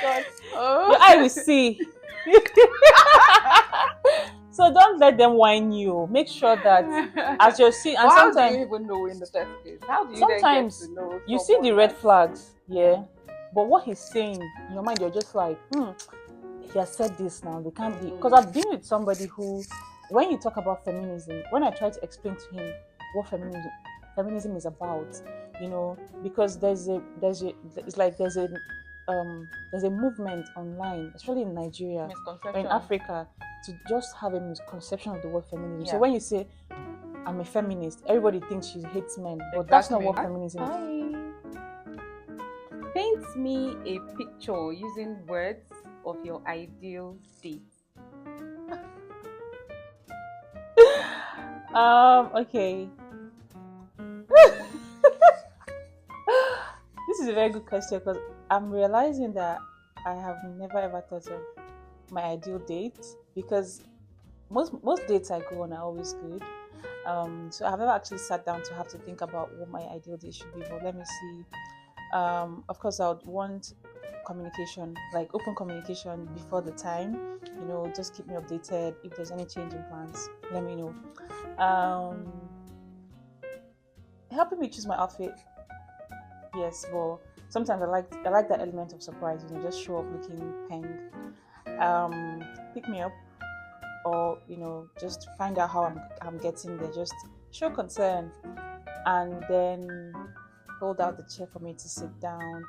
God. Your eye will see. So don't let them whine you. Make sure that as you're seeing, and But how do you sometimes even know in the first place? How do you then get sometimes to know you see the someone red that flags, yeah. But what he's saying in your mind, you're just like, he has said this now. They can't be, because I've been with somebody who, when you talk about feminism, when I try to explain to him what feminism is about, because it's like there's a movement online, especially in Nigeria or in misconception? Africa, to just have a misconception of the word feminism. So Yeah. when you say I'm a feminist, everybody thinks she hates men, but that's not what feminism is. Hi. Paint me a picture using words of your ideal date. Okay. This is a very good question because I'm realizing that I have never ever thought of my ideal date, because most dates I go on are always good. So I've never actually sat down to have to think about what my ideal date should be. But let me see. Of course, I would want communication, like open communication before the time. Just keep me updated. If there's any change in plans, let me know. Helping me choose my outfit, yes, but sometimes I like that element of surprise. Just show up looking peng. Pick me up, or just find out how I'm getting there. Just show concern, and then hold out the chair for me to sit down.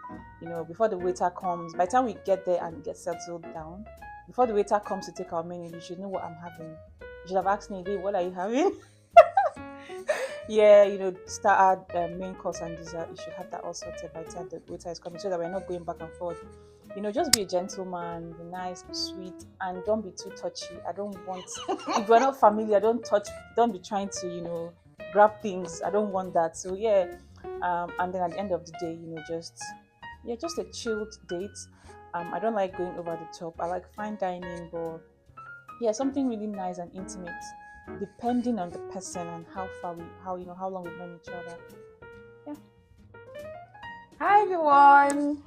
Before the waiter comes. By the time we get there and get settled down, before the waiter comes to take our menu, you should know what I'm having. You should have asked me, "Hey, what are you having?" Yeah, start main course and dessert. You should have that all sorted by the time the waiter is coming, so that we're not going back and forth. Just be a gentleman, be nice, be sweet, and don't be too touchy. I don't want, if we're not familiar, don't be trying to, grab things. I don't want that. So yeah, and then at the end of the day, just a chilled date. I don't like going over the top. I like fine dining, but yeah, something really nice and intimate, depending on the person and how long we've known each other. Yeah. Hi everyone.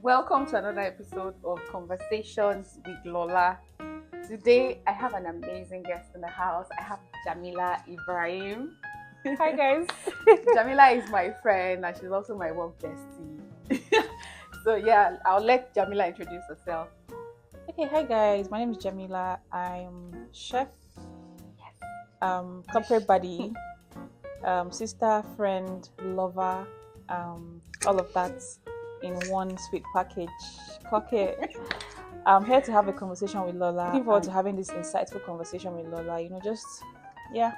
Welcome to another episode of Conversations with Lola. Today I have an amazing guest in the house. I have Jamila Ibrahim. Hi guys. Jamila is my friend and she's also my work bestie. So yeah, I'll let Jamila introduce herself. Okay, hi guys. My name is Jamila. I'm chef, corporate buddy, sister, friend, lover, all of that in one sweet package. Clock it. I'm here to have a conversation with Lola. Looking forward to having this insightful conversation with Lola. Yeah.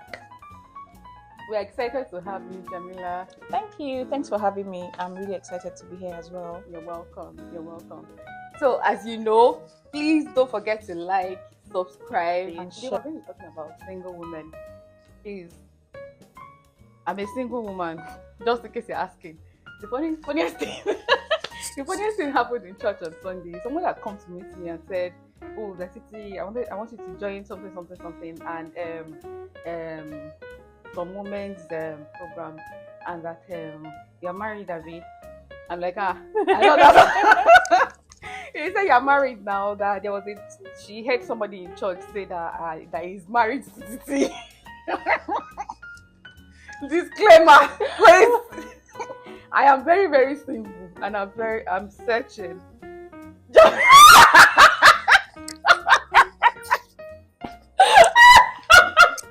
We're excited to have you, Jamila. Thank you. Thanks for having me. I'm really excited to be here as well. You're welcome. So, as you know, please don't forget to like, subscribe, and today we're going to be talking about single women. Please, I'm a single woman, just in case you're asking. The funniest thing happened in church on Sunday. Someone had come to meet me and said, "Oh, the city, I want you to join something, and some women's program, and that you're married, Abby." I'm like, I know that. He said you're married now. That she heard somebody in church say that he's married to Titi. Disclaimer, please. I am very, very single, and I'm searching.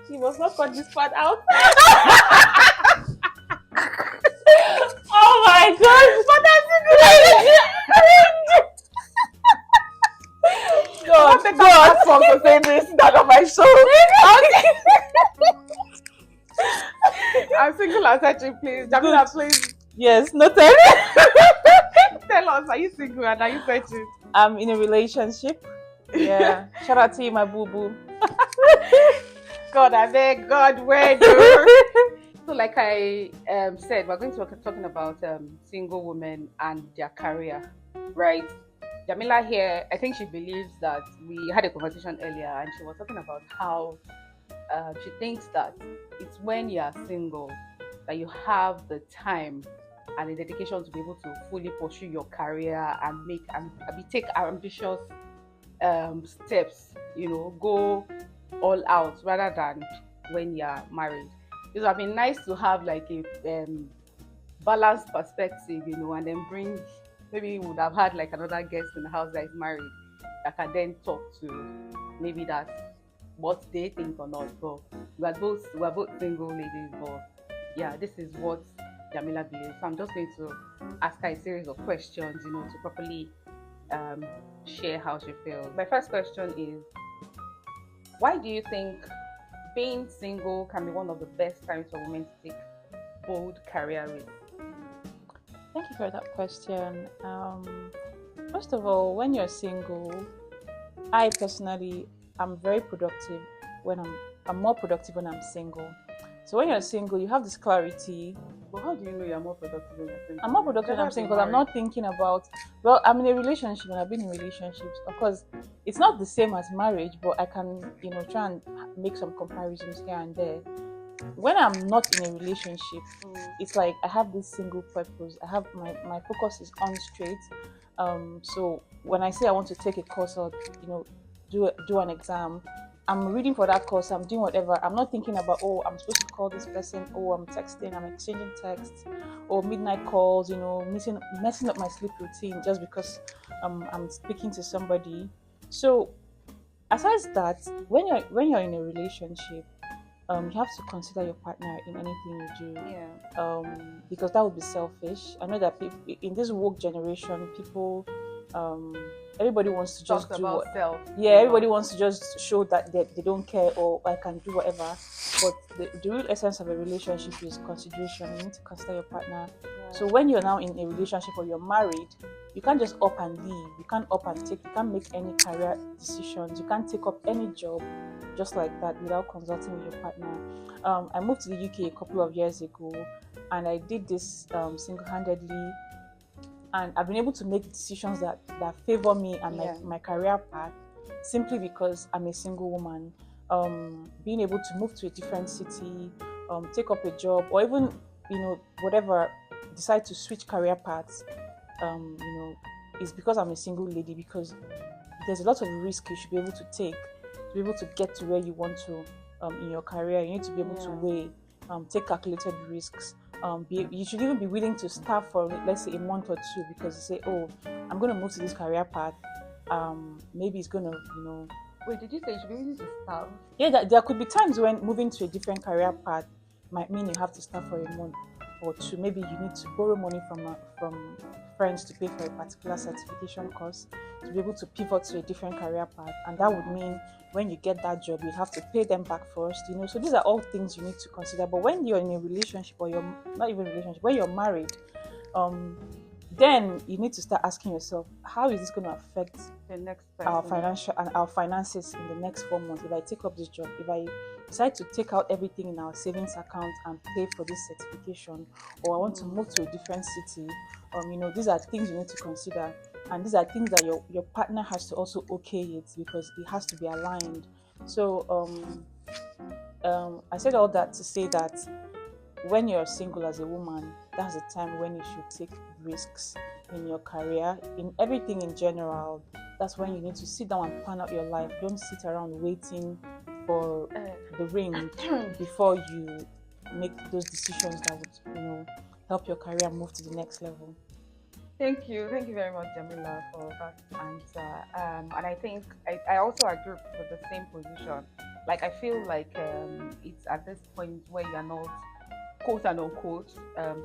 She must not cut this part out. Oh my God! But that's God from to say this that on my show. I'm single and searching, please. Jamila, please. Yes, noted. Tell us, are you single and are you searching? I'm in a relationship. Yeah. Shout out to you, my boo boo. God, I beg, God, where So, like I said, we're going to be talking about single women and their career, right? Jamila here, I think she believes that we had a conversation earlier, and she was talking about how she thinks that it's when you are single that you have the time and a dedication to be able to fully pursue your career and take ambitious steps, go all out rather than when you're married. It would have been nice to have like a balanced perspective, and then bring, maybe we would have had like another guest in the house that is married that can then talk to maybe that what they think or not. But we're both single ladies, but yeah, this is what Jamila believes. So I'm just going to ask her a series of questions, to properly um, share how she feels. My first question is, why do you think being single can be one of the best times for women to take bold career risks? Thank you for that question. First of all, when you're single, I personally am very productive when I'm more productive when I'm single. So when you're single, you have this clarity. But how do you know you're more productive when you're single? I'm more productive when Never I'm single been because I'm married. not thinking about, well, I'm in a relationship and I've been in relationships. Of course, it's not the same as marriage, but I can, try and make some comparisons here and there. When I'm not in a relationship, it's like I have this single purpose. I have my focus is on straight. So when I say I want to take a course or do an exam, I'm reading for that course. I'm doing whatever. I'm not thinking about, oh, I'm supposed to call this person. Oh, I'm texting. I'm exchanging texts or midnight calls. Messing up my sleep routine just because I'm speaking to somebody. So aside that, when you're in a relationship, you have to consider your partner in anything you do, Yeah. because that would be selfish. I know that in this woke generation, people, um, everybody wants to Talks just do about what, self yeah, a everybody lot. wants to just show that they don't care or I can do whatever. But the real essence of a relationship is consideration. You need to consider your partner. So Yeah. when you're now in a relationship or you're married, you can't just up and leave. You can't up and take. You can't make any career decisions. You can't take up any job just like that without consulting with your partner. I moved to the UK a couple of years ago, and I did this single-handedly, and I've been able to make decisions that favor me and Yeah. my career path simply because I'm a single woman. Being able to move to a different city, take up a job, or even whatever, decide to switch career paths, um, you know, is because I'm a single lady. Because there's a lot of risk you should be able to take to be able to get to where you want to in your career. You need to be able to Yeah. weigh, take calculated risks. You should even be willing to start for, let's say, a month or two, because you say, oh, I'm going to move to this career path. Maybe it's going to, Wait, did you say you should be willing to starve? yeah, there could be times when moving to a different career path might mean you have to start for a month or two. Maybe you need to borrow money from friends to pay for a particular certification course to be able to pivot to a different career path, and that would mean when you get that job, you have to pay them back first. So these are all things you need to consider. But when you're in a relationship, or you're not even in a relationship, when you're married, um, then you need to start asking yourself, how is this going to affect The next our person. financial and our finances in the next 4 months? If I take up this job, if I decide to take out everything in our savings account and pay for this certification, or I want to move to a different city, these are things you need to consider, and these are things that your partner has to also okay it, because it has to be aligned. So I said all that to say that when you're single as a woman, that's the time when you should take risks in your career, in everything in general. That's when you need to sit down and plan out your life. Don't sit around waiting for the ring before you make those decisions that would, help your career move to the next level. Thank you very much, Jamila, for that answer. And I think I also agree with the same position. Like I feel like it's at this point where you're not quote and unquote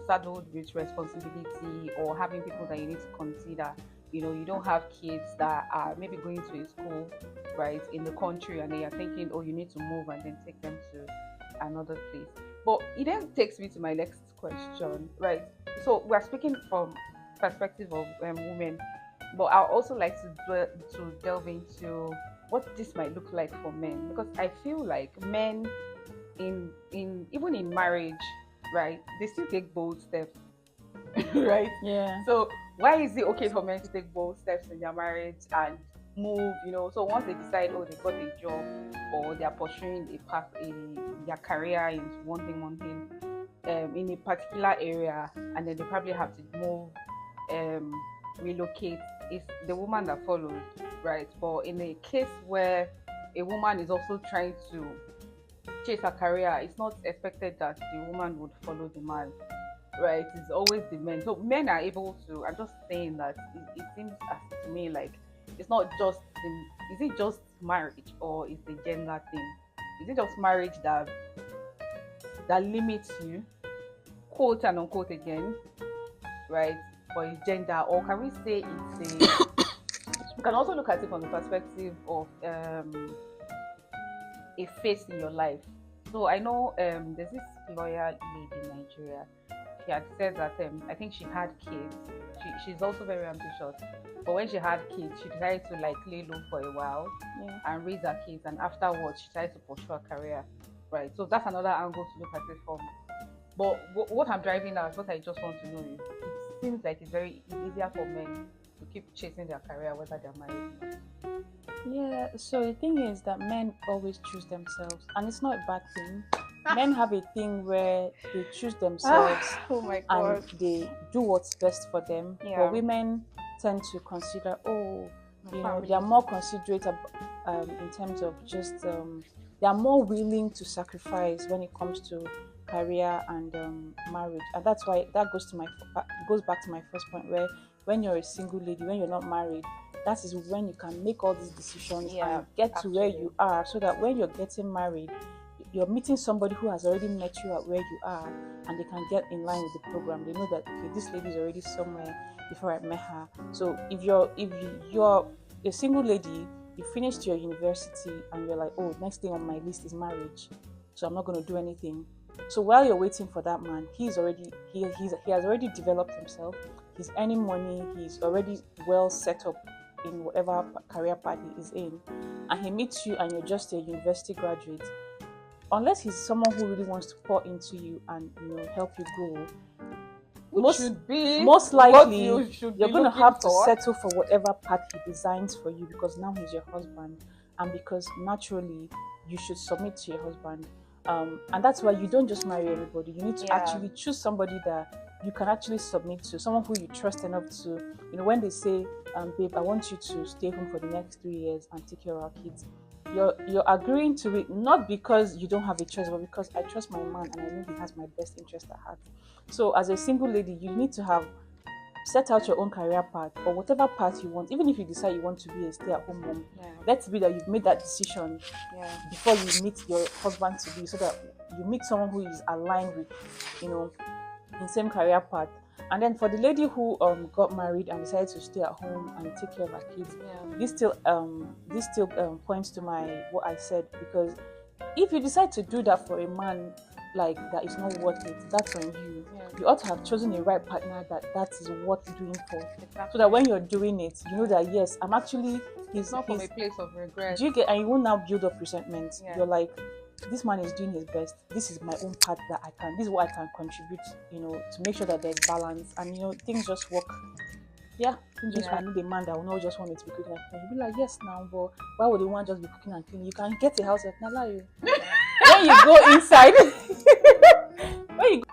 saddled with responsibility or having people that you need to consider. You don't have kids that are maybe going to a school right in the country, and then you're thinking, oh, you need to move and then take them to another place. But it then takes me to my next question, right? So we're speaking from perspective of women, but I also like to delve into what this might look like for men, because I feel like men in even in marriage, right, they still take bold steps. Right? Yeah. So why is it okay for men to take bold steps in their marriage and move? So once they decide, oh, they got a job or they are pursuing a path in their career in one thing, in a particular area, and then they probably have to move, um, relocate. It's the woman that follows, right? But in a case where a woman is also trying to chase a career, it's not expected that the woman would follow the man, right? It's always the men. So men are able to. I'm just saying that it seems as to me like it's not just the. Is it just marriage or is the gender thing? Is it just marriage that limits you, quote and unquote again, right? For his gender, or can we say it's a? You can also look at it from the perspective of a phase in your life. So I know there's this lawyer lady in Nigeria. She had said that I think she had kids. She's also very ambitious. But when she had kids, she decided to like lay low for a while, Yeah. and raise her kids. And afterwards, she decided to pursue a career, right? So that's another angle to look at it from. But what I'm driving at, what I just want to know is, it seems like it's very easier for men to keep chasing their career whether they're married or not. Yeah, so the thing is that men always choose themselves, and it's not a bad thing. Men have a thing where they choose themselves Oh my and god. they do what's best for them. Yeah. But women tend to consider, they are Family. more considerate in terms of just, they are more willing to sacrifice when it comes to career and marriage. And that's why that goes back to my first point, where when you're a single lady, when you're not married, that is when you can make all these decisions Yeah, and get to where actually. you are, so that when you're getting married, you're meeting somebody who has already met you at where you are, and they can get in line with the program. They know that, okay, this lady is already somewhere before I met her. So if you're a single lady, you finished your university and you're like, oh, next thing on my list is marriage, so I'm not going to do anything. So while you're waiting for that man, he has already developed himself. He's earning money. He's already well set up in whatever career path he is in, and he meets you and you're just a university graduate. Unless he's someone who really wants to pour into you and help you grow, Which most should be most what likely you should you're be going to looking have to for. settle for whatever path he designs for you, because now he's your husband, and because naturally you should submit to your husband. And that's why you don't just marry everybody. You need to Yeah. actually choose somebody that you can actually submit to, someone who you trust enough to, when they say, babe, I want you to stay home for the next 3 years and take care of our kids, you're agreeing to it, not because you don't have a choice, but because I trust my man and I know he has my best interest at heart. So as a single lady, you need to have set out your own career path, or whatever path you want. Even if you decide you want to be a stay-at-home mom, Yeah. let's be that you've made that decision Yeah. before you meet your husband to be, so that you meet someone who is aligned with, the same career path. And then for the lady who got married and decided to stay at home and take care of her kids, Yeah. this still points to what I said, because if you decide to do that for a man like that is not worth it, that's on you. Yeah. You ought to have chosen a right partner that is worth doing for, Exactly. so that when you're doing it, you know that yes, I'm actually It's not from a place of regret. do you get, and you won't now build up resentment. Yeah. You're like, this man is doing his best. This is my own part this is what I can contribute, to make sure that there's balance, and things just work. Yeah, things just Yeah. I need a man that will not just want me to be cooking and cleaning. You'll be like, yes, now, but why would they want just be cooking and cleaning? You can get a house of Nala. When you go inside, when you